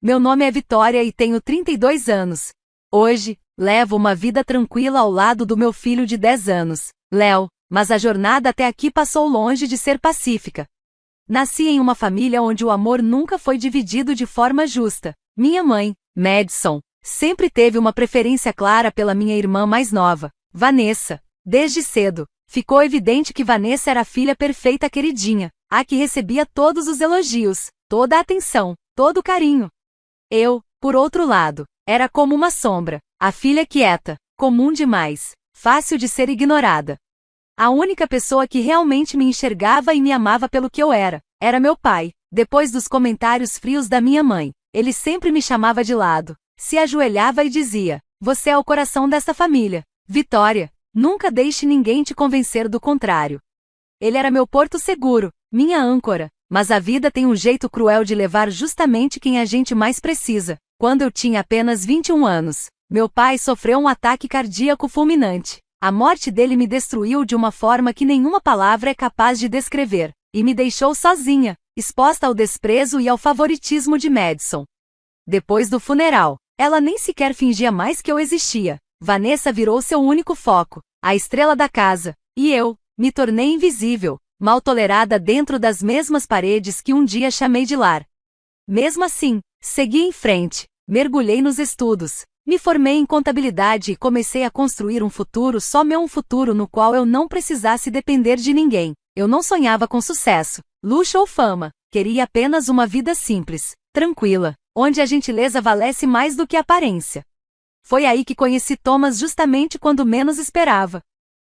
Meu nome é Vitória e tenho 32 anos. Hoje, levo uma vida tranquila ao lado do meu filho de 10 anos, Léo, mas a jornada até aqui passou longe de ser pacífica. Nasci em uma família onde o amor nunca foi dividido de forma justa. Minha mãe, Madison, sempre teve uma preferência clara pela minha irmã mais nova, Vanessa. Desde cedo, ficou evidente que Vanessa era a filha perfeita queridinha, a que recebia todos os elogios, toda a atenção, todo o carinho. Eu, por outro lado, era como uma sombra, a filha quieta, comum demais, fácil de ser ignorada. A única pessoa que realmente me enxergava e me amava pelo que eu era meu pai. Depois dos comentários frios da minha mãe, ele sempre me chamava de lado, se ajoelhava e dizia: "Você é o coração dessa família, Vitória, nunca deixe ninguém te convencer do contrário." Ele era meu porto seguro, minha âncora, mas a vida tem um jeito cruel de levar justamente quem a gente mais precisa. Quando eu tinha apenas 21 anos, meu pai sofreu um ataque cardíaco fulminante. A morte dele me destruiu de uma forma que nenhuma palavra é capaz de descrever, e me deixou sozinha, exposta ao desprezo e ao favoritismo de Madison. Depois do funeral, ela nem sequer fingia mais que eu existia. Vanessa virou seu único foco, a estrela da casa, e eu me tornei invisível, mal tolerada dentro das mesmas paredes que um dia chamei de lar. Mesmo assim, segui em frente, mergulhei nos estudos, me formei em contabilidade e comecei a construir um futuro no qual eu não precisasse depender de ninguém. Eu não sonhava com sucesso, luxo ou fama, queria apenas uma vida simples, tranquila, onde a gentileza valesse mais do que a aparência. Foi aí que conheci Thomas justamente quando menos esperava.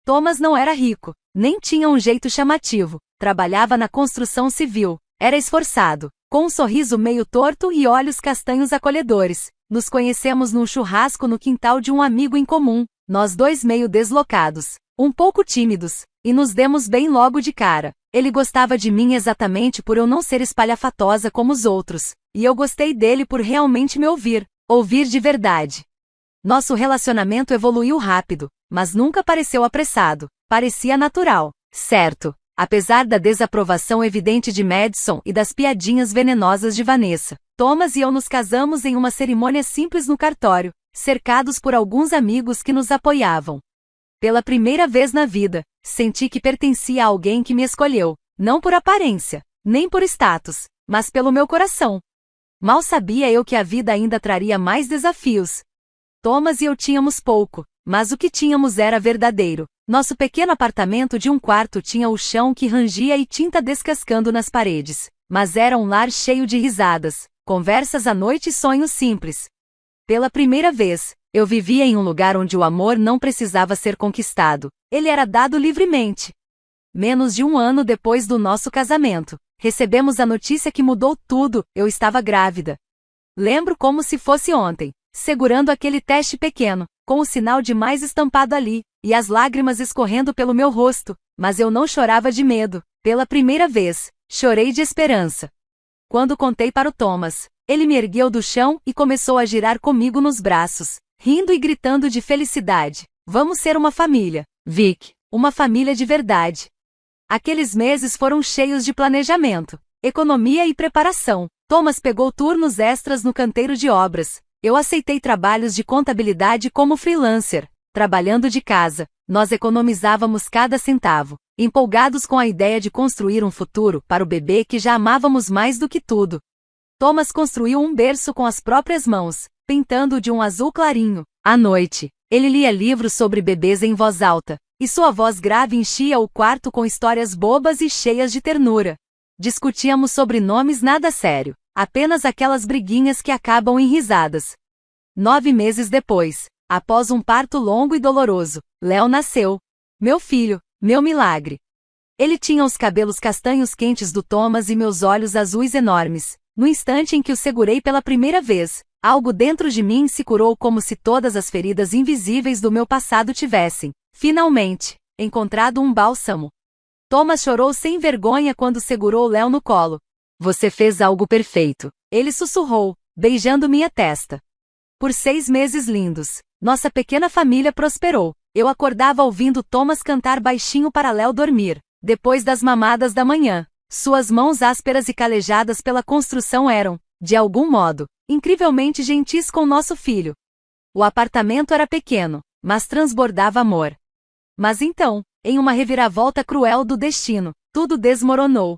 Thomas não era rico, nem tinha um jeito chamativo, trabalhava na construção civil, era esforçado, com um sorriso meio torto e olhos castanhos acolhedores. Nos conhecemos num churrasco no quintal de um amigo em comum, nós dois meio deslocados, um pouco tímidos, e nos demos bem logo de cara. Ele gostava de mim exatamente por eu não ser espalhafatosa como os outros, e eu gostei dele por realmente me ouvir de verdade. Nosso relacionamento evoluiu rápido, mas nunca pareceu apressado, parecia natural, certo, apesar da desaprovação evidente de Madison e das piadinhas venenosas de Vanessa. Thomas e eu nos casamos em uma cerimônia simples no cartório, cercados por alguns amigos que nos apoiavam. Pela primeira vez na vida, senti que pertencia a alguém que me escolheu, não por aparência, nem por status, mas pelo meu coração. Mal sabia eu que a vida ainda traria mais desafios. Thomas e eu tínhamos pouco, mas o que tínhamos era verdadeiro. Nosso pequeno apartamento de um quarto tinha o chão que rangia e tinta descascando nas paredes, mas era um lar cheio de risadas, conversas à noite e sonhos simples. Pela primeira vez, eu vivia em um lugar onde o amor não precisava ser conquistado, ele era dado livremente. Menos de um ano depois do nosso casamento, recebemos a notícia que mudou tudo: eu estava grávida. Lembro como se fosse ontem, segurando aquele teste pequeno, com o sinal de mais estampado ali, e as lágrimas escorrendo pelo meu rosto, mas eu não chorava de medo. Pela primeira vez, chorei de esperança. Quando contei para o Thomas, ele me ergueu do chão e começou a girar comigo nos braços, rindo e gritando de felicidade: "Vamos ser uma família, Vic, uma família de verdade." Aqueles meses foram cheios de planejamento, economia e preparação. Thomas pegou turnos extras no canteiro de obras. Eu aceitei trabalhos de contabilidade como freelancer. Trabalhando de casa, nós economizávamos cada centavo, empolgados com a ideia de construir um futuro para o bebê que já amávamos mais do que tudo. Thomas construiu um berço com as próprias mãos, pintando-o de um azul clarinho. À noite, ele lia livros sobre bebês em voz alta, e sua voz grave enchia o quarto com histórias bobas e cheias de ternura. Discutíamos sobre nomes nada sério, apenas aquelas briguinhas que acabam em risadas. 9 meses depois, após um parto longo e doloroso, Léo nasceu. Meu filho, meu milagre. Ele tinha os cabelos castanhos quentes do Thomas e meus olhos azuis enormes. No instante em que o segurei pela primeira vez, algo dentro de mim se curou como se todas as feridas invisíveis do meu passado tivessem, finalmente, encontrado um bálsamo. Thomas chorou sem vergonha quando segurou Léo no colo. "Você fez algo perfeito", ele sussurrou, beijando minha testa. Por 6 meses lindos, nossa pequena família prosperou. Eu acordava ouvindo Thomas cantar baixinho para Léo dormir. Depois das mamadas da manhã, suas mãos ásperas e calejadas pela construção eram, de algum modo, incrivelmente gentis com nosso filho. O apartamento era pequeno, mas transbordava amor. Mas então, em uma reviravolta cruel do destino, tudo desmoronou.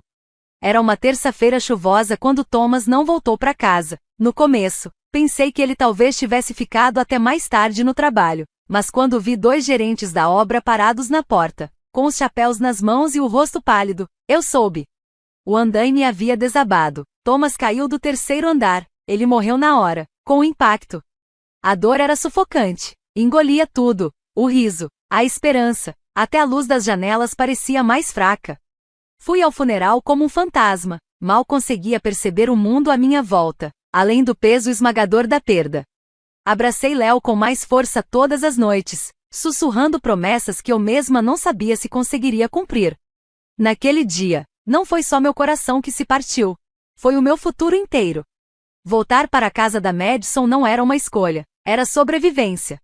Era uma terça-feira chuvosa quando Thomas não voltou para casa. No começo, pensei que ele talvez tivesse ficado até mais tarde no trabalho, mas quando vi 2 gerentes da obra parados na porta, com os chapéus nas mãos e o rosto pálido, eu soube. O andaime havia desabado. Thomas caiu do 3º andar. Ele morreu na hora, com o impacto. A dor era sufocante. Engolia tudo. O riso, a esperança, até a luz das janelas parecia mais fraca. Fui ao funeral como um fantasma. Mal conseguia perceber o mundo à minha volta, além do peso esmagador da perda. Abracei Léo com mais força todas as noites, sussurrando promessas que eu mesma não sabia se conseguiria cumprir. Naquele dia, não foi só meu coração que se partiu. Foi o meu futuro inteiro. Voltar para a casa da Madison não era uma escolha, era sobrevivência.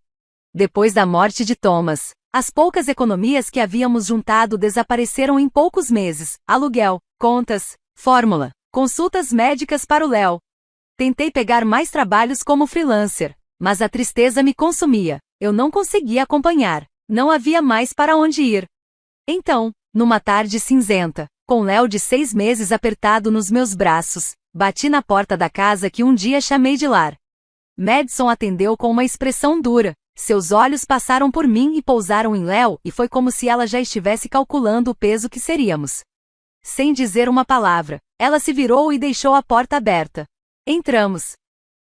Depois da morte de Thomas, as poucas economias que havíamos juntado desapareceram em poucos meses. Aluguel, contas, fórmula, consultas médicas para o Léo. Tentei pegar mais trabalhos como freelancer, mas a tristeza me consumia. Eu não conseguia acompanhar. Não havia mais para onde ir. Então, numa tarde cinzenta, com Léo de 6 meses apertado nos meus braços, bati na porta da casa que um dia chamei de lar. Madison atendeu com uma expressão dura. Seus olhos passaram por mim e pousaram em Léo, e foi como se ela já estivesse calculando o peso que seríamos. Sem dizer uma palavra, ela se virou e deixou a porta aberta. Entramos.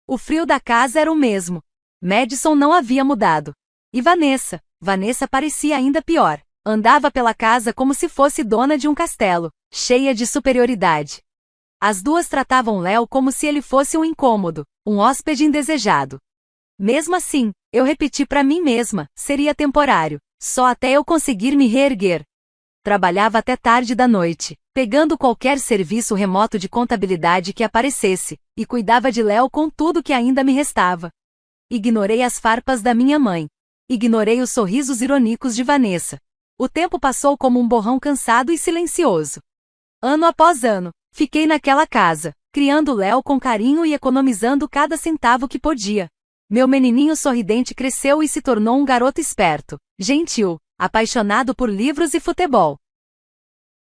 O frio da casa era o mesmo. Madison não havia mudado. E Vanessa? Vanessa parecia ainda pior. Andava pela casa como se fosse dona de um castelo, cheia de superioridade. As duas tratavam Léo como se ele fosse um incômodo, um hóspede indesejado. Mesmo assim, eu repeti para mim mesma, seria temporário, só até eu conseguir me reerguer. Trabalhava até tarde da noite, pegando qualquer serviço remoto de contabilidade que aparecesse, e cuidava de Léo com tudo que ainda me restava. Ignorei as farpas da minha mãe. Ignorei os sorrisos irônicos de Vanessa. O tempo passou como um borrão cansado e silencioso. Ano após ano, fiquei naquela casa, criando Léo com carinho e economizando cada centavo que podia. Meu menininho sorridente cresceu e se tornou um garoto esperto, gentil, apaixonado por livros e futebol.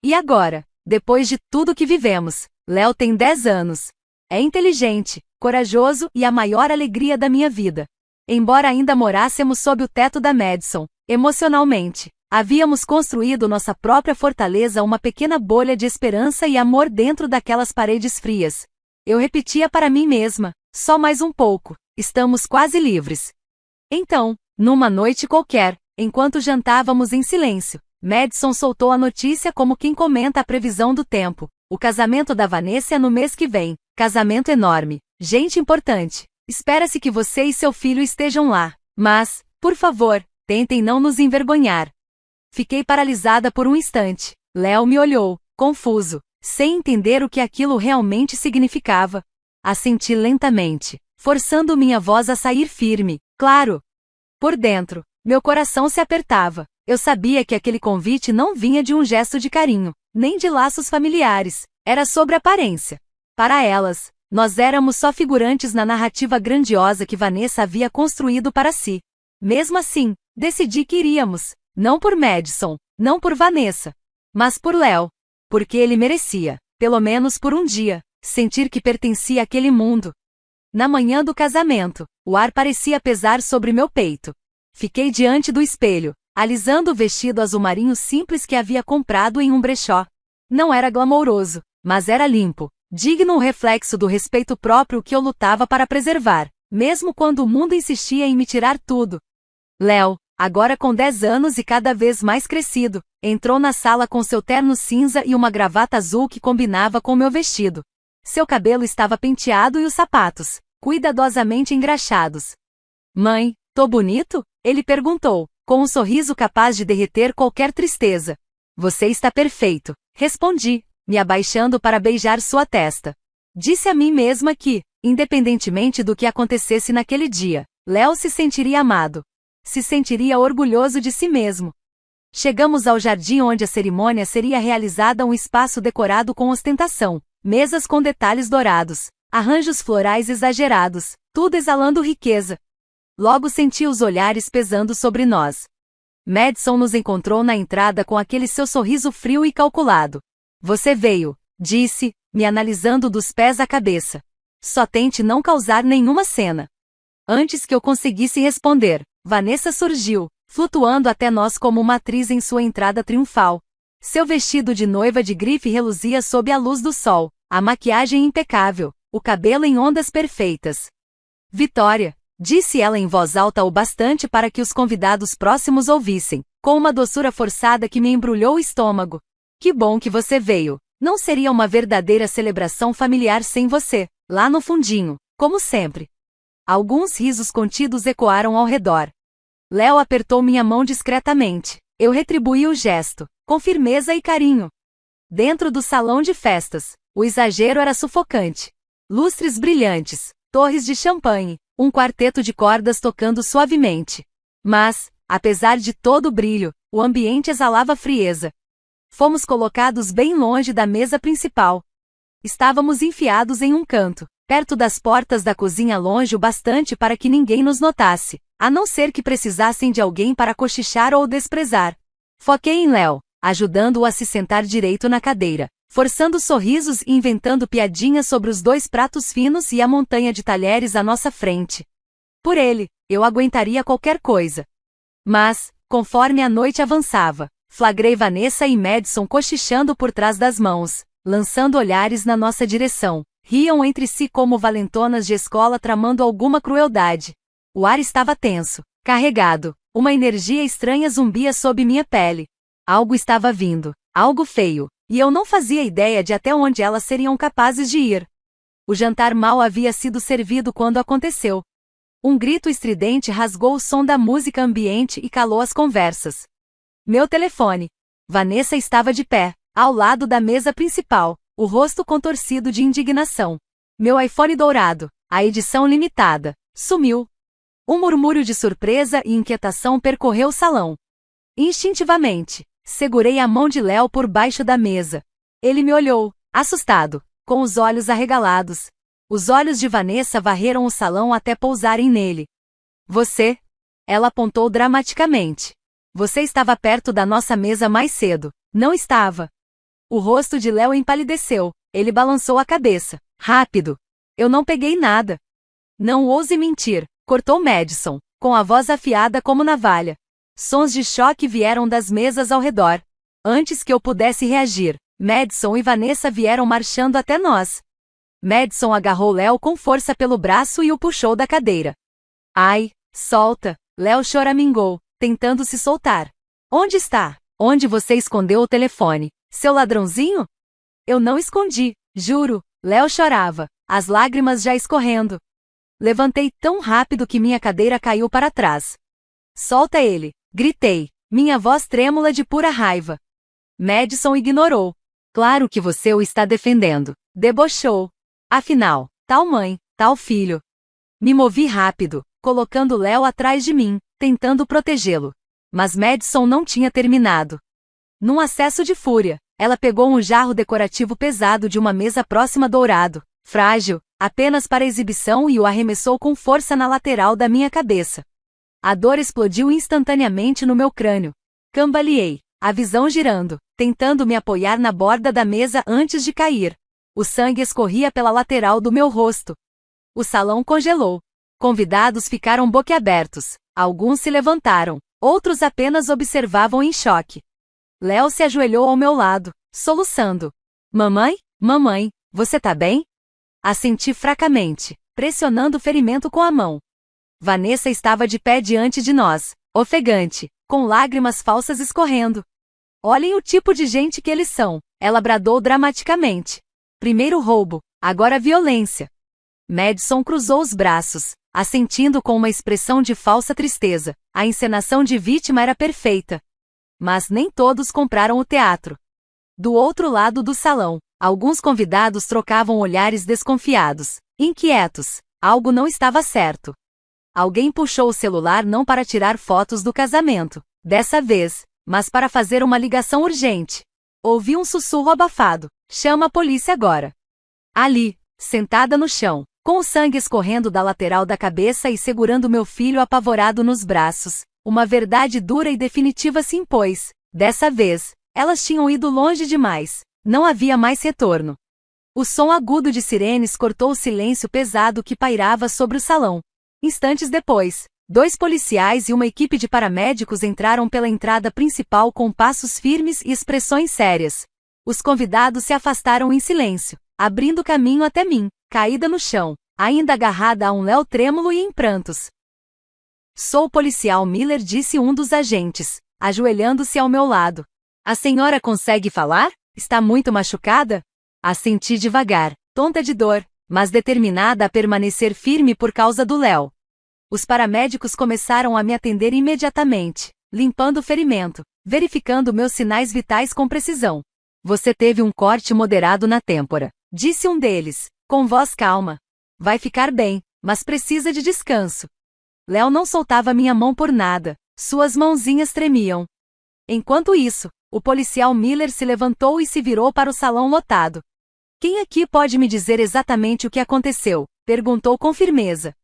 E agora, depois de tudo que vivemos, Léo tem 10 anos. É inteligente, corajoso e a maior alegria da minha vida. Embora ainda morássemos sob o teto da Madison, emocionalmente, havíamos construído nossa própria fortaleza, uma pequena bolha de esperança e amor dentro daquelas paredes frias. Eu repetia para mim mesma, só mais um pouco, estamos quase livres. Então, numa noite qualquer, enquanto jantávamos em silêncio, Madison soltou a notícia como quem comenta a previsão do tempo. O casamento da Vanessa é no mês que vem. Casamento enorme. Gente importante. Espera-se que você e seu filho estejam lá. Mas, por favor, tentem não nos envergonhar. Fiquei paralisada por um instante. Léo me olhou, confuso, sem entender o que aquilo realmente significava. Assenti lentamente, forçando minha voz a sair firme, claro. Por dentro, meu coração se apertava. Eu sabia que aquele convite não vinha de um gesto de carinho, nem de laços familiares. Era sobre aparência. Para elas, nós éramos só figurantes na narrativa grandiosa que Vanessa havia construído para si. Mesmo assim, decidi que iríamos, não por Madison, não por Vanessa, mas por Léo, porque ele merecia, pelo menos por um dia, sentir que pertencia àquele mundo. Na manhã do casamento, o ar parecia pesar sobre meu peito. Fiquei diante do espelho, alisando o vestido azul marinho simples que havia comprado em um brechó. Não era glamouroso, mas era limpo, digno, um reflexo do respeito próprio que eu lutava para preservar, mesmo quando o mundo insistia em me tirar tudo. Léo, agora com 10 anos e cada vez mais crescido, entrou na sala com seu terno cinza e uma gravata azul que combinava com meu vestido. Seu cabelo estava penteado e os sapatos, cuidadosamente engraxados. Mãe, tô bonito? Ele perguntou, com um sorriso capaz de derreter qualquer tristeza. Você está perfeito, respondi, me abaixando para beijar sua testa. Disse a mim mesma que, independentemente do que acontecesse naquele dia, Léo se sentiria amado. Se sentiria orgulhoso de si mesmo. Chegamos ao jardim onde a cerimônia seria realizada, um espaço decorado com ostentação, mesas com detalhes dourados, arranjos florais exagerados, tudo exalando riqueza. Logo senti os olhares pesando sobre nós. Madison nos encontrou na entrada com aquele seu sorriso frio e calculado. Você veio, disse, me analisando dos pés à cabeça. Só tente não causar nenhuma cena. Antes que eu conseguisse responder, Vanessa surgiu, flutuando até nós como uma atriz em sua entrada triunfal. Seu vestido de noiva de grife reluzia sob a luz do sol, a maquiagem impecável, o cabelo em ondas perfeitas. Vitória, disse ela em voz alta o bastante para que os convidados próximos ouvissem, com uma doçura forçada que me embrulhou o estômago. Que bom que você veio. Não seria uma verdadeira celebração familiar sem você, lá no fundinho, como sempre. Alguns risos contidos ecoaram ao redor. Léo apertou minha mão discretamente. Eu retribuí o gesto, com firmeza e carinho. Dentro do salão de festas, o exagero era sufocante. Lustres brilhantes, torres de champanhe, um quarteto de cordas tocando suavemente. Mas, apesar de todo o brilho, o ambiente exalava frieza. Fomos colocados bem longe da mesa principal. Estávamos enfiados em um canto, perto das portas da cozinha, longe o bastante para que ninguém nos notasse, a não ser que precisassem de alguém para cochichar ou desprezar. Foquei em Léo, ajudando-o a se sentar direito na cadeira, forçando sorrisos e inventando piadinhas sobre os 2 pratos finos e a montanha de talheres à nossa frente. Por ele, eu aguentaria qualquer coisa. Mas, conforme a noite avançava, flagrei Vanessa e Madison cochichando por trás das mãos, lançando olhares na nossa direção. Riam entre si como valentonas de escola tramando alguma crueldade. O ar estava tenso, carregado, uma energia estranha zumbia sob minha pele. Algo estava vindo, algo feio, e eu não fazia ideia de até onde elas seriam capazes de ir. O jantar mal havia sido servido quando aconteceu. Um grito estridente rasgou o som da música ambiente e calou as conversas. Meu telefone. Vanessa estava de pé, ao lado da mesa principal, o rosto contorcido de indignação. Meu iPhone dourado, a edição limitada, sumiu. Um murmúrio de surpresa e inquietação percorreu o salão. Instintivamente, segurei a mão de Léo por baixo da mesa. Ele me olhou, assustado, com os olhos arregalados. Os olhos de Vanessa varreram o salão até pousarem nele. Você? Ela apontou dramaticamente. Você estava perto da nossa mesa mais cedo. Não estava. O rosto de Léo empalideceu. Ele balançou a cabeça. Rápido. Eu não peguei nada. Não ouse mentir, cortou Madison, com a voz afiada como navalha. Sons de choque vieram das mesas ao redor. Antes que eu pudesse reagir, Madison e Vanessa vieram marchando até nós. Madison agarrou Léo com força pelo braço e o puxou da cadeira. Ai, solta! Léo choramingou, tentando se soltar. Onde está? Onde você escondeu o telefone? Seu ladrãozinho? Eu não escondi, juro. Léo chorava, as lágrimas já escorrendo. Levantei tão rápido que minha cadeira caiu para trás. Solta ele! Gritei, minha voz trêmula de pura raiva. Madison ignorou. Claro que você o está defendendo. Debochou. Afinal, tal mãe, tal filho. Me movi rápido, colocando Léo atrás de mim, tentando protegê-lo. Mas Madison não tinha terminado. Num acesso de fúria, ela pegou um jarro decorativo pesado de uma mesa próxima dourado, frágil, apenas para exibição e o arremessou com força na lateral da minha cabeça. A dor explodiu instantaneamente no meu crânio. Cambaleei, a visão girando, tentando me apoiar na borda da mesa antes de cair. O sangue escorria pela lateral do meu rosto. O salão congelou. Convidados ficaram boquiabertos. Alguns se levantaram, outros apenas observavam em choque. Léo se ajoelhou ao meu lado, soluçando. Mamãe? Mamãe, você tá bem? Assenti fracamente, pressionando o ferimento com a mão. Vanessa estava de pé diante de nós, ofegante, com lágrimas falsas escorrendo. Olhem o tipo de gente que eles são, ela bradou dramaticamente. Primeiro roubo, agora violência. Madison cruzou os braços, assentindo com uma expressão de falsa tristeza. A encenação de vítima era perfeita. Mas nem todos compraram o teatro. Do outro lado do salão, alguns convidados trocavam olhares desconfiados, inquietos. Algo não estava certo. Alguém puxou o celular não para tirar fotos do casamento, dessa vez, mas para fazer uma ligação urgente. Ouvi um sussurro abafado. Chama a polícia agora. Ali, sentada no chão, com o sangue escorrendo da lateral da cabeça e segurando meu filho apavorado nos braços. Uma verdade dura e definitiva se impôs. Dessa vez, elas tinham ido longe demais. Não havia mais retorno. O som agudo de sirenes cortou o silêncio pesado que pairava sobre o salão. Instantes depois, 2 policiais e uma equipe de paramédicos entraram pela entrada principal com passos firmes e expressões sérias. Os convidados se afastaram em silêncio, abrindo caminho até mim, caída no chão, ainda agarrada a um Léo trêmulo e em prantos. "Sou o policial Miller", disse um dos agentes, ajoelhando-se ao meu lado. "A senhora consegue falar? Está muito machucada?" Assenti devagar, tonta de dor, mas determinada a permanecer firme por causa do Léo. Os paramédicos começaram a me atender imediatamente, limpando o ferimento, verificando meus sinais vitais com precisão. "Você teve um corte moderado na têmpora", disse um deles, com voz calma. "Vai ficar bem, mas precisa de descanso." Léo não soltava minha mão por nada, suas mãozinhas tremiam. Enquanto isso, o policial Miller se levantou e se virou para o salão lotado. "Quem aqui pode me dizer exatamente o que aconteceu?", perguntou com firmeza.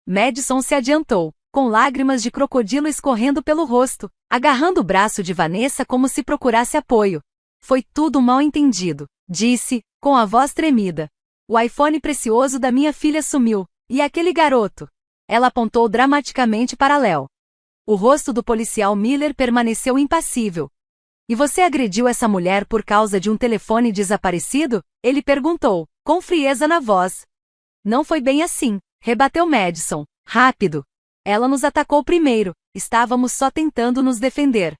Madison se adiantou, com lágrimas de crocodilo escorrendo pelo rosto, agarrando o braço de Vanessa como se procurasse apoio. "Foi tudo mal entendido", disse, com a voz tremida. "O iPhone precioso da minha filha sumiu, e aquele garoto." Ela apontou dramaticamente para Léo. O rosto do policial Miller permaneceu impassível. "E você agrediu essa mulher por causa de um telefone desaparecido?", ele perguntou, com frieza na voz. "Não foi bem assim", rebateu Madison. "Rápido. Ela nos atacou primeiro, estávamos só tentando nos defender."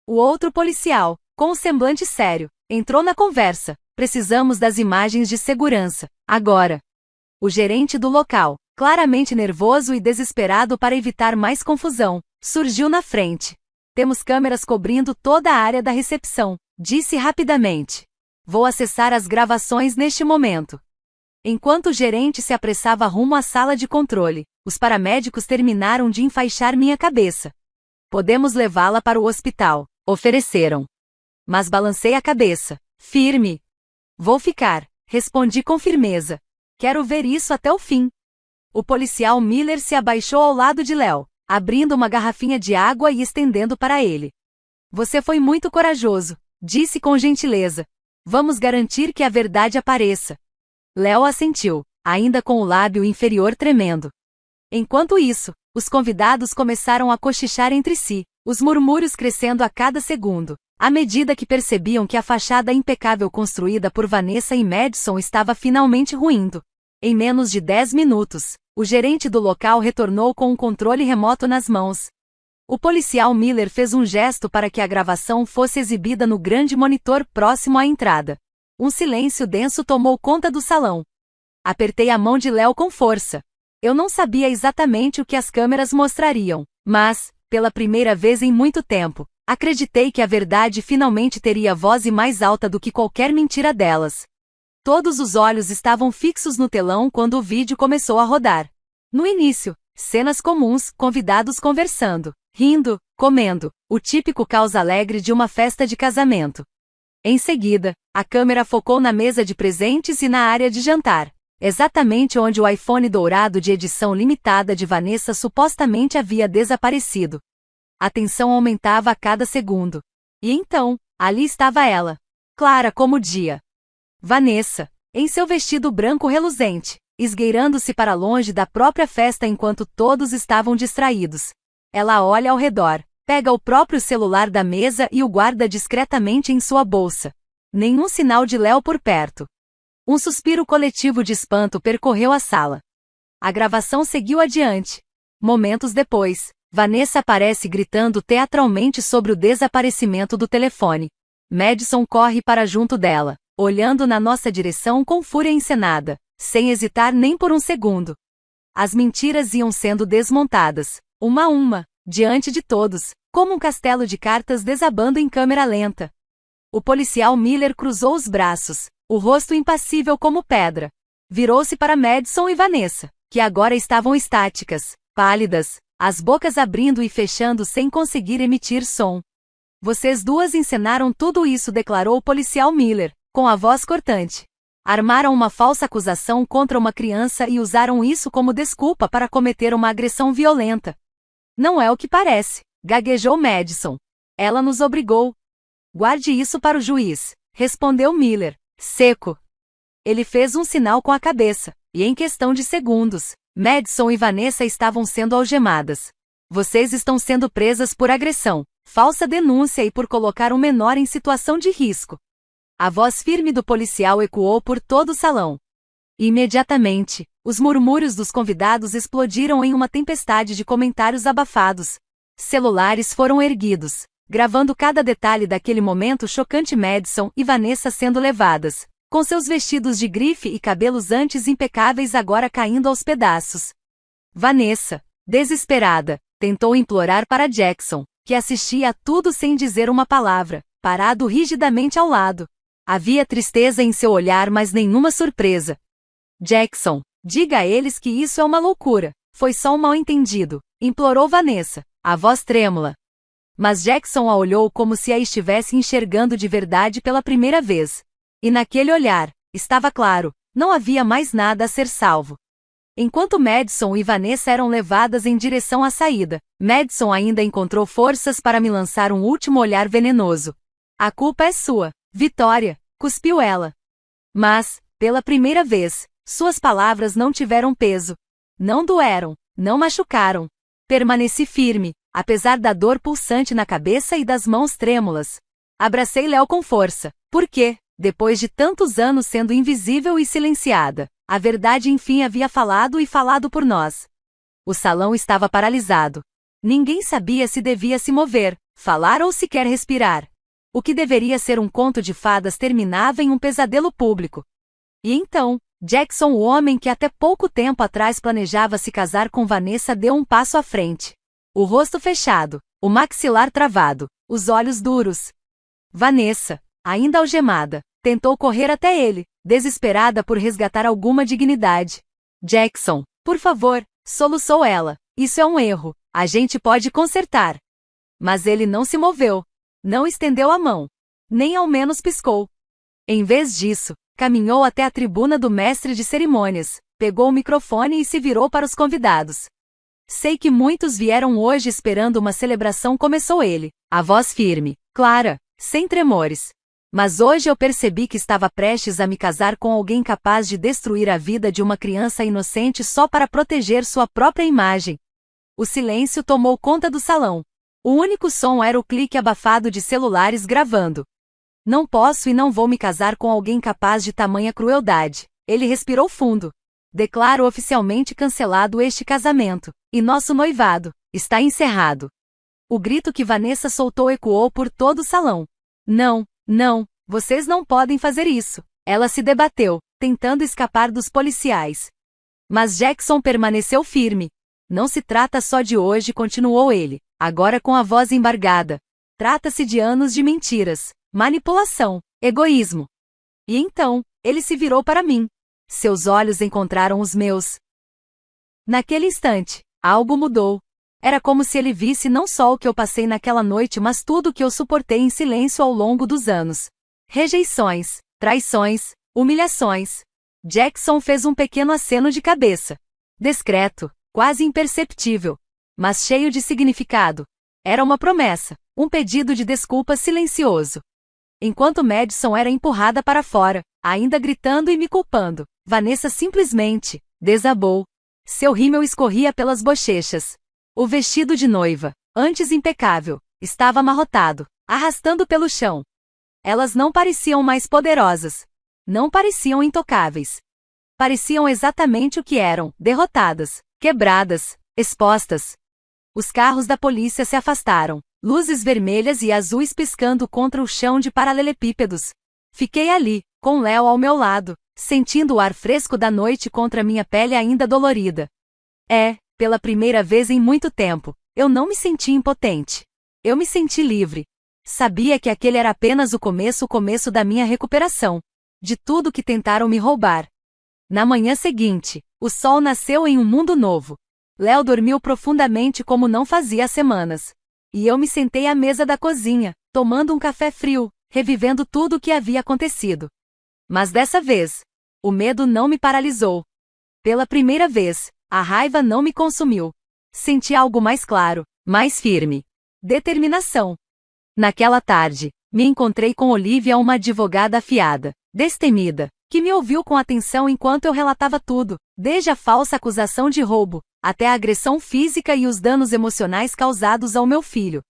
O outro policial, com um semblante sério, entrou na conversa. "Precisamos das imagens de segurança, agora." O gerente do local, claramente nervoso e desesperado para evitar mais confusão, surgiu na frente. "Temos câmeras cobrindo toda a área da recepção", disse rapidamente. "Vou acessar as gravações neste momento." Enquanto o gerente se apressava rumo à sala de controle, os paramédicos terminaram de enfaixar minha cabeça. "Podemos levá-la para o hospital", ofereceram. Mas balancei a cabeça, firme. "Vou ficar", respondi com firmeza. "Quero ver isso até o fim." O policial Miller se abaixou ao lado de Léo, abrindo uma garrafinha de água e estendendo para ele. "Você foi muito corajoso", disse com gentileza. "Vamos garantir que a verdade apareça." Léo assentiu, ainda com o lábio inferior tremendo. Enquanto isso, os convidados começaram a cochichar entre si, os murmúrios crescendo a cada segundo, à medida que percebiam que a fachada impecável construída por Vanessa e Madison estava finalmente ruindo. Em menos de 10 minutos, o gerente do local retornou com um controle remoto nas mãos. O policial Miller fez um gesto para que a gravação fosse exibida no grande monitor próximo à entrada. Um silêncio denso tomou conta do salão. Apertei a mão de Léo com força. Eu não sabia exatamente o que as câmeras mostrariam, mas, pela primeira vez em muito tempo, acreditei que a verdade finalmente teria voz mais alta do que qualquer mentira delas. Todos os olhos estavam fixos no telão quando o vídeo começou a rodar. No início, cenas comuns, convidados conversando, rindo, comendo, o típico caos alegre de uma festa de casamento. Em seguida, a câmera focou na mesa de presentes e na área de jantar, exatamente onde o iPhone dourado de edição limitada de Vanessa supostamente havia desaparecido. A tensão aumentava a cada segundo. E então, ali estava ela, clara como o dia. Vanessa, em seu vestido branco reluzente, esgueirando-se para longe da própria festa enquanto todos estavam distraídos. Ela olha ao redor, pega o próprio celular da mesa e o guarda discretamente em sua bolsa. Nenhum sinal de Léo por perto. Um suspiro coletivo de espanto percorreu a sala. A gravação seguiu adiante. Momentos depois, Vanessa aparece gritando teatralmente sobre o desaparecimento do telefone. Madison corre para junto dela, olhando na nossa direção com fúria encenada, sem hesitar nem por um segundo. As mentiras iam sendo desmontadas, uma a uma, diante de todos, como um castelo de cartas desabando em câmera lenta. O policial Miller cruzou os braços, o rosto impassível como pedra. Virou-se para Madison e Vanessa, que agora estavam estáticas, pálidas, as bocas abrindo e fechando sem conseguir emitir som. "Vocês duas encenaram tudo isso", declarou o policial Miller, com a voz cortante. Armaram uma falsa acusação contra uma criança e usaram isso como desculpa para cometer uma agressão violenta. Não é o que parece, gaguejou Madison. Ela nos obrigou. Guarde isso para o juiz, respondeu Miller, seco. Ele fez um sinal com a cabeça, e em questão de segundos, Madison e Vanessa estavam sendo algemadas. Vocês estão sendo presas por agressão, falsa denúncia e por colocar um menor em situação de risco. A voz firme do policial ecoou por todo o salão. Imediatamente, os murmúrios dos convidados explodiram em uma tempestade de comentários abafados. Celulares foram erguidos, gravando cada detalhe daquele momento chocante. Madison e Vanessa sendo levadas, com seus vestidos de grife e cabelos antes impecáveis agora caindo aos pedaços. Vanessa, desesperada, tentou implorar para Jackson, que assistia a tudo sem dizer uma palavra, parado rigidamente ao lado. Havia tristeza em seu olhar, mas nenhuma surpresa. Jackson, diga a eles que isso é uma loucura, foi só um mal-entendido, implorou Vanessa, a voz trêmula. Mas Jackson a olhou como se a estivesse enxergando de verdade pela primeira vez. E naquele olhar, estava claro, não havia mais nada a ser salvo. Enquanto Madison e Vanessa eram levadas em direção à saída, Madison ainda encontrou forças para me lançar um último olhar venenoso. A culpa é sua, Vitória, cuspiu ela. Mas, pela primeira vez, suas palavras não tiveram peso. Não doeram, não machucaram. Permaneci firme, apesar da dor pulsante na cabeça e das mãos trêmulas. Abracei Léo com força, porque, depois de tantos anos sendo invisível e silenciada, a verdade enfim havia falado e falado por nós. O salão estava paralisado. Ninguém sabia se devia se mover, falar ou sequer respirar. O que deveria ser um conto de fadas terminava em um pesadelo público. E então, Jackson, o homem que até pouco tempo atrás planejava se casar com Vanessa, deu um passo à frente. O rosto fechado, o maxilar travado, os olhos duros. Vanessa, ainda algemada, tentou correr até ele, desesperada por resgatar alguma dignidade. Jackson, por favor, soluçou ela, isso é um erro, a gente pode consertar. Mas ele não se moveu. Não estendeu a mão. Nem ao menos piscou. Em vez disso, caminhou até a tribuna do mestre de cerimônias, pegou o microfone e se virou para os convidados. Sei que muitos vieram hoje esperando uma celebração, começou ele, a voz firme, clara, sem tremores. Mas hoje eu percebi que estava prestes a me casar com alguém capaz de destruir a vida de uma criança inocente só para proteger sua própria imagem. O silêncio tomou conta do salão. O único som era o clique abafado de celulares gravando. Não posso e não vou me casar com alguém capaz de tamanha crueldade. Ele respirou fundo. Declaro oficialmente cancelado este casamento, e nosso noivado está encerrado. O grito que Vanessa soltou ecoou por todo o salão. Não, não, vocês não podem fazer isso. Ela se debateu, tentando escapar dos policiais. Mas Jackson permaneceu firme. Não se trata só de hoje, continuou ele, agora com a voz embargada. Trata-se de anos de mentiras, manipulação, egoísmo. E então, ele se virou para mim. Seus olhos encontraram os meus. Naquele instante, algo mudou. Era como se ele visse não só o que eu passei naquela noite, mas tudo o que eu suportei em silêncio ao longo dos anos. Rejeições, traições, humilhações. Jackson fez um pequeno aceno de cabeça. Discreto, quase imperceptível, mas cheio de significado. Era uma promessa, um pedido de desculpa silencioso. Enquanto Madison era empurrada para fora, ainda gritando e me culpando, Vanessa simplesmente desabou. Seu rímel escorria pelas bochechas. O vestido de noiva, antes impecável, estava amarrotado, arrastando pelo chão. Elas não pareciam mais poderosas. Não pareciam intocáveis. Pareciam exatamente o que eram, derrotadas, quebradas, expostas. Os carros da polícia se afastaram, luzes vermelhas e azuis piscando contra o chão de paralelepípedos. Fiquei ali, com Léo ao meu lado, sentindo o ar fresco da noite contra minha pele ainda dolorida. Pela primeira vez em muito tempo, eu não me senti impotente. Eu me senti livre. Sabia que aquele era apenas o começo da minha recuperação. De tudo que tentaram me roubar. Na manhã seguinte, o sol nasceu em um mundo novo. Léo dormiu profundamente como não fazia há semanas. E eu me sentei à mesa da cozinha, tomando um café frio, revivendo tudo o que havia acontecido. Mas dessa vez, O medo não me paralisou. Pela primeira vez, a raiva não me consumiu. Senti algo mais claro, mais firme. Determinação. Naquela tarde, me encontrei com Olivia, uma advogada afiada, destemida, que me ouviu com atenção enquanto eu relatava tudo, desde a falsa acusação de roubo, até a agressão física e os danos emocionais causados ao meu filho.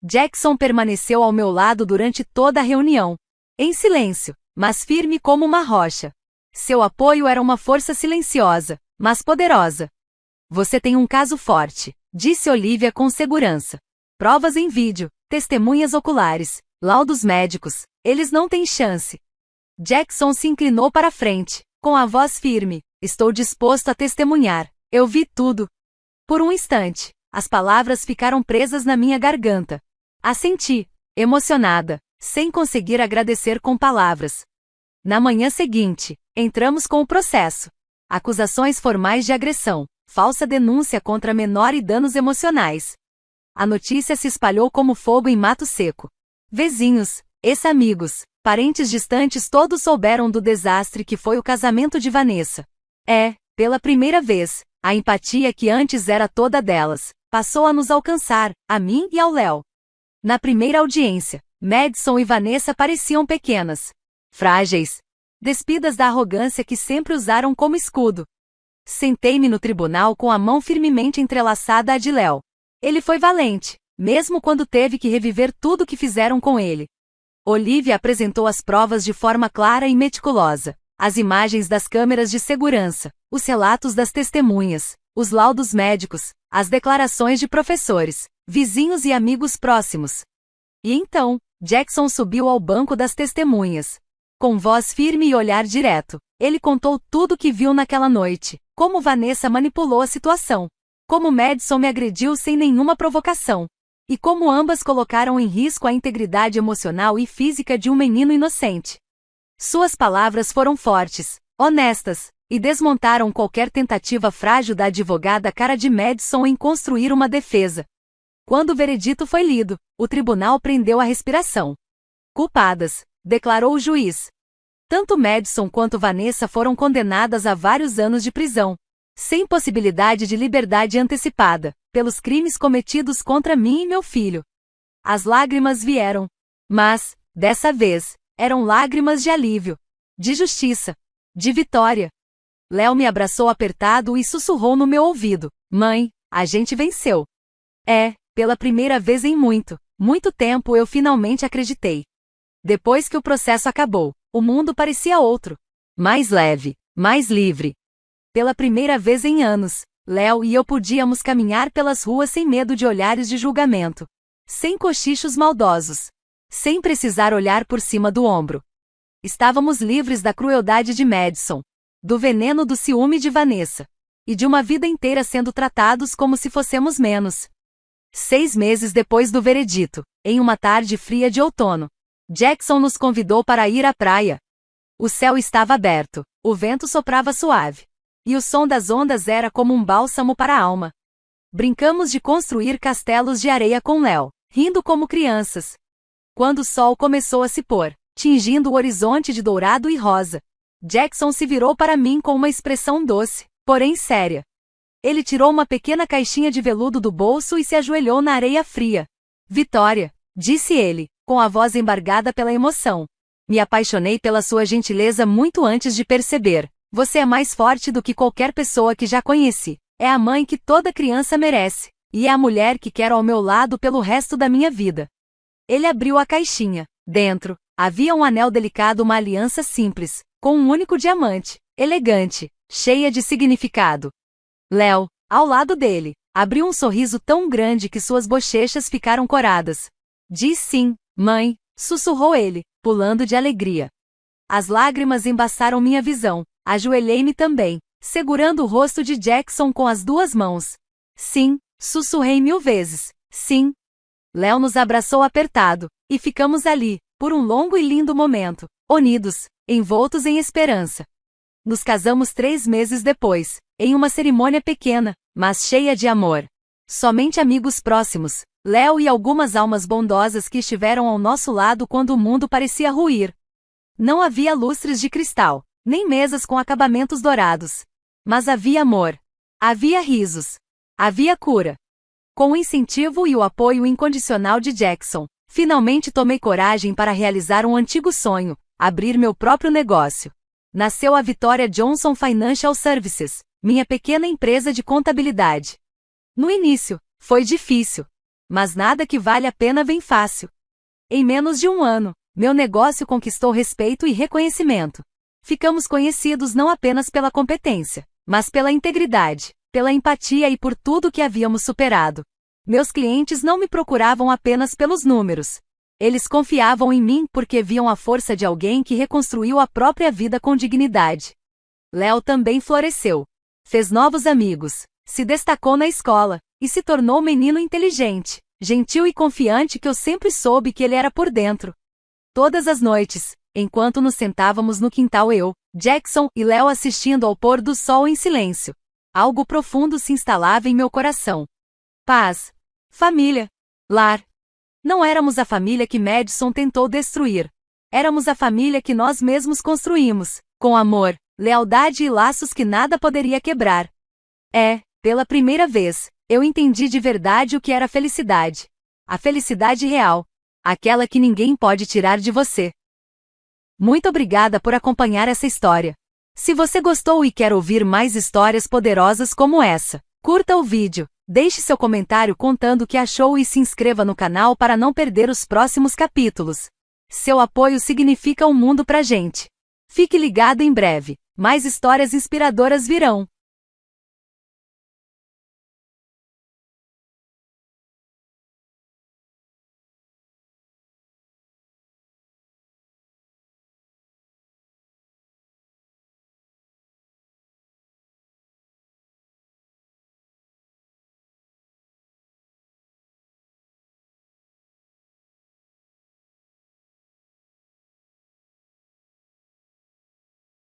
Jackson permaneceu ao meu lado durante toda a reunião. Em silêncio, mas firme como uma rocha. Seu apoio era uma força silenciosa, mas poderosa. Você tem um caso forte, disse Olivia com segurança. Provas em vídeo, testemunhas oculares, laudos médicos, eles não têm chance. Jackson se inclinou para a frente, com a voz firme. Estou disposto a testemunhar, eu vi tudo. Por um instante, as palavras ficaram presas na minha garganta. Assenti, emocionada, sem conseguir agradecer com palavras. Na manhã seguinte, entramos com o processo. Acusações formais de agressão, falsa denúncia contra menor e danos emocionais. A notícia se espalhou como fogo em mato seco. Vizinhos, ex-amigos, parentes distantes todos souberam do desastre que foi o casamento de Vanessa. Pela primeira vez, a empatia que antes era toda delas, passou a nos alcançar, a mim e ao Léo. Na primeira audiência, Madison e Vanessa pareciam pequenas, frágeis, despidas da arrogância que sempre usaram como escudo. Sentei-me no tribunal com a mão firmemente entrelaçada à de Léo. Ele foi valente, mesmo quando teve que reviver tudo que fizeram com ele. Olivia apresentou as provas de forma clara e meticulosa. As imagens das câmeras de segurança, os relatos das testemunhas, os laudos médicos, as declarações de professores, vizinhos e amigos próximos. E então, Jackson subiu ao banco das testemunhas. Com voz firme e olhar direto, ele contou tudo o que viu naquela noite, como Vanessa manipulou a situação, como Madison me agrediu sem nenhuma provocação, e como ambas colocaram em risco a integridade emocional e física de um menino inocente. Suas palavras foram fortes, honestas, e desmontaram qualquer tentativa frágil da advogada cara de Madison em construir uma defesa. Quando o veredito foi lido, o tribunal prendeu a respiração. Culpadas, declarou o juiz. Tanto Madison quanto Vanessa foram condenadas a vários anos de prisão, sem possibilidade de liberdade antecipada, pelos crimes cometidos contra mim e meu filho. As lágrimas vieram. Mas, dessa vez, eram lágrimas de alívio, de justiça, de vitória. Léo me abraçou apertado e sussurrou no meu ouvido: Mãe, a gente venceu. Pela primeira vez em muito, muito tempo eu finalmente acreditei. Depois que o processo acabou, o mundo parecia outro. Mais leve, mais livre. Pela primeira vez em anos, Léo e eu podíamos caminhar pelas ruas sem medo de olhares de julgamento. Sem cochichos maldosos. Sem precisar olhar por cima do ombro. Estávamos livres da crueldade de Madison, do veneno do ciúme de Vanessa, e de uma vida inteira sendo tratados como se fossemos menos. 6 meses depois do veredito, em uma tarde fria de outono, Jackson nos convidou para ir à praia. O céu estava aberto, o vento soprava suave, e o som das ondas era como um bálsamo para a alma. Brincamos de construir castelos de areia com Léo, rindo como crianças. Quando o sol começou a se pôr, tingindo o horizonte de dourado e rosa, Jackson se virou para mim com uma expressão doce, porém séria. Ele tirou uma pequena caixinha de veludo do bolso e se ajoelhou na areia fria. Vitória, disse ele, com a voz embargada pela emoção. Me apaixonei pela sua gentileza muito antes de perceber. Você é mais forte do que qualquer pessoa que já conheci. É a mãe que toda criança merece. E é a mulher que quero ao meu lado pelo resto da minha vida. Ele abriu a caixinha. Dentro, havia um anel delicado, uma aliança simples, com um único diamante, elegante, cheia de significado. Léo, ao lado dele, abriu um sorriso tão grande que suas bochechas ficaram coradas. Diz sim, mãe, sussurrou ele, pulando de alegria. As lágrimas embaçaram minha visão. Ajoelhei-me também, segurando o rosto de Jackson com as 2 mãos. Sim, sussurrei 1000 vezes. Sim. Léo nos abraçou apertado, e ficamos ali, por um longo e lindo momento, unidos, envoltos em esperança. Nos casamos 3 meses depois, em uma cerimônia pequena, mas cheia de amor. Somente amigos próximos, Léo e algumas almas bondosas que estiveram ao nosso lado quando o mundo parecia ruir. Não havia lustres de cristal, nem mesas com acabamentos dourados. Mas havia amor. Havia risos. Havia cura. Com o incentivo e o apoio incondicional de Jackson, finalmente tomei coragem para realizar um antigo sonho, abrir meu próprio negócio. Nasceu a Vitória Johnson Financial Services, minha pequena empresa de contabilidade. No início, foi difícil. Mas nada que vale a pena vem fácil. Em menos de um ano, meu negócio conquistou respeito e reconhecimento. Ficamos conhecidos não apenas pela competência, mas pela integridade, pela empatia e por tudo que havíamos superado. Meus clientes não me procuravam apenas pelos números. Eles confiavam em mim porque viam a força de alguém que reconstruiu a própria vida com dignidade. Léo também floresceu. Fez novos amigos, se destacou na escola, e se tornou um menino inteligente, gentil e confiante que eu sempre soube que ele era por dentro. Todas as noites, enquanto nos sentávamos no quintal Jackson e Léo assistindo ao pôr do sol em silêncio, algo profundo se instalava em meu coração. Paz. Família. Lar. Não éramos a família que Madison tentou destruir. Éramos a família que nós mesmos com amor, lealdade e laços que nada poderia quebrar. Pela primeira vez, eu entendi de verdade o que era felicidade. A felicidade real. Aquela que ninguém pode tirar de você. Muito obrigada por acompanhar essa história. Se você gostou e quer ouvir mais histórias poderosas como essa, curta o vídeo, deixe seu comentário contando o que achou e se inscreva no canal para não perder os próximos capítulos. Seu apoio significa um mundo pra gente. Fique ligado em breve, mais histórias inspiradoras virão.